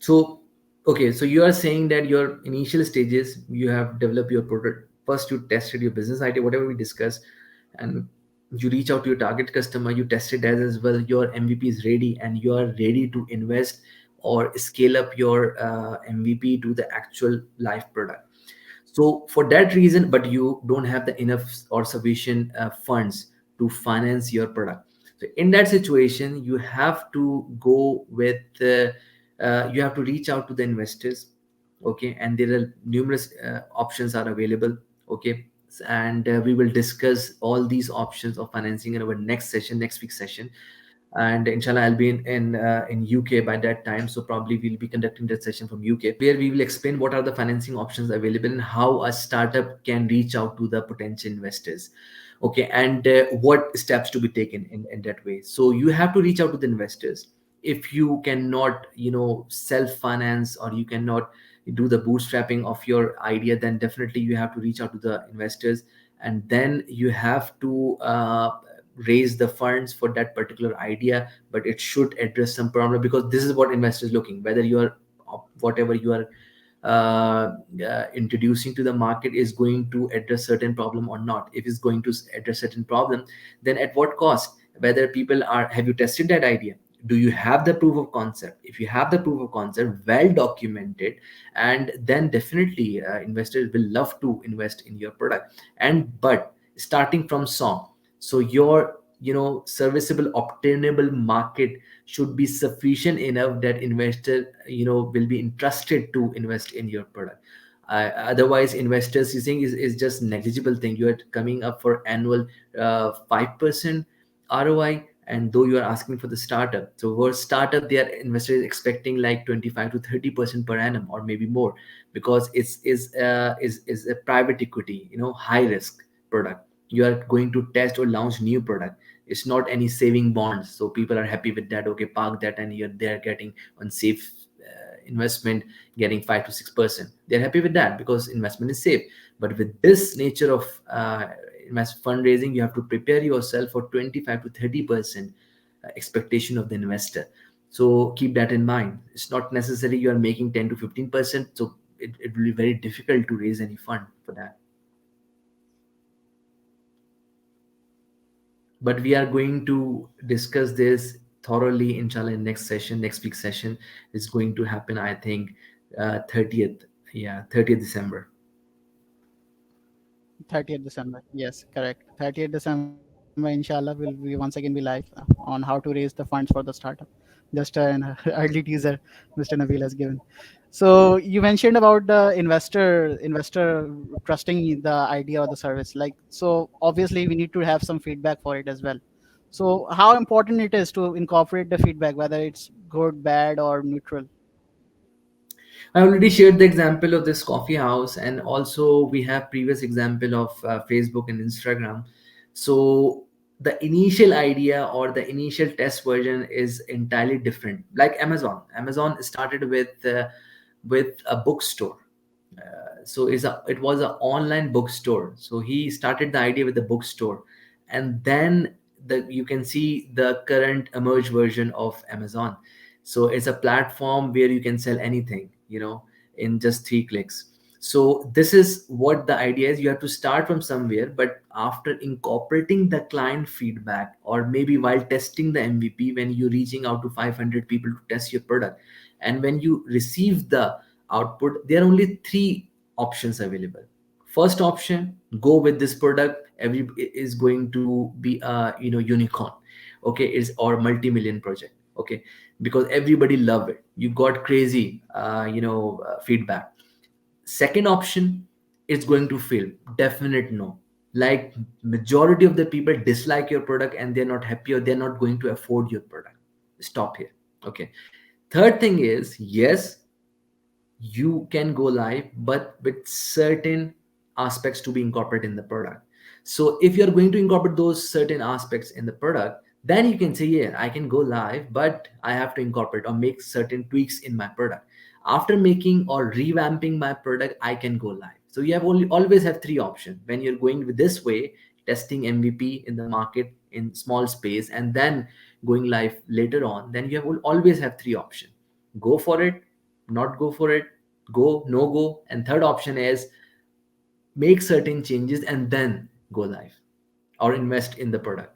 So, okay, so you are saying that your initial stages, you have developed your product. First, you tested your business idea, whatever we discussed, and you reach out to your target customer, you test it as well. Your MVP is ready, and you are ready to invest or scale up your MVP to the actual live product. So for that reason, but you don't have the enough or sufficient funds to finance your product. So in that situation, you have to go with you have to reach out to the investors. Okay, and there are numerous options are available. Okay, and we will discuss all these options of financing in our next session, next week session. And inshallah, I'll be in UK by that time, so probably we'll be conducting that session from UK, where we will explain what are the financing options available and how a startup can reach out to the potential investors. Okay, and what steps to be taken in that way. So you have to reach out to the investors. If you cannot, self finance, or you cannot do the bootstrapping of your idea, then definitely you have to reach out to the investors. And then you have to raise the funds for that particular idea, but it should address some problem, because this is what investors looking, whether you are whatever you are introducing to the market is going to address certain problem or not. If it's going to address certain problem, then at what cost, whether people are, have you tested that idea, do you have the proof of concept? If you have the proof of concept well documented, and then definitely investors will love to invest in your product. And but starting from song, so your serviceable obtainable market should be sufficient enough that investor will be interested to invest in your product. Otherwise investors, you think, is just negligible thing. You are coming up for annual 5% ROI, and though you are asking for the startup, so for startup their investor is expecting like 25 to 30% per annum, or maybe more, because is a private equity, high risk product. You are going to test or launch new product. It's not any saving bonds, so people are happy with that. Okay, park that, and you're there getting on safe investment, getting 5 to 6%. They're happy with that because investment is safe. But with this nature of fundraising, you have to prepare yourself for 25 to 30% expectation of the investor. So keep that in mind. It's not necessary you are making 10 to 15%, so it will be very difficult to raise any fund for that. But we are going to discuss this thoroughly inshallah in next session. Next week session is going to happen, I think, 30th. Yeah, 30th December. 30th December. Yes, correct. 30th December, inshallah, will we once again be live on how to raise the funds for the startup. Just an early teaser Mr. Nabeel has given. So you mentioned about the investor trusting the idea or the service. Like, so obviously we need to have some feedback for it as well. So how important it is to incorporate the feedback, whether it's good, bad, or neutral. I already shared the example of this coffee house, and also we have previous example of Facebook and Instagram. So the initial idea or the initial test version is entirely different. Like Amazon. Amazon started with a bookstore. So it was an online bookstore. So he started the idea with the bookstore, and then you can see the current emerged version of Amazon. So it's a platform where you can sell anything, in just 3 clicks. So this is what the idea is. You have to start from somewhere, but after incorporating the client feedback, or maybe while testing the MVP, when you're reaching out to 500 people to test your product, and when you receive the output, there are only three options available. First option, go with this product, every is going to be a unicorn. Okay, is or multi-million project. Okay, because everybody love it, you got crazy feedback. Second option, it's going to fail, definite no. Like majority of the people dislike your product, and they're not happy, or they're not going to afford your product. Stop here. Okay. Third thing is, yes, you can go live, but with certain aspects to be incorporated in the product. So if you're going to incorporate those certain aspects in the product, then you can say, yeah, I can go live, but I have to incorporate or make certain tweaks in my product. After making or revamping my product, I can go live. So you have only always have three options when you're going with this way, testing MVP in the market in small space, and then going live later on. Then you have always have three options. Go for it, not go for it, go, no go. And third option is make certain changes and then go live or invest in the product.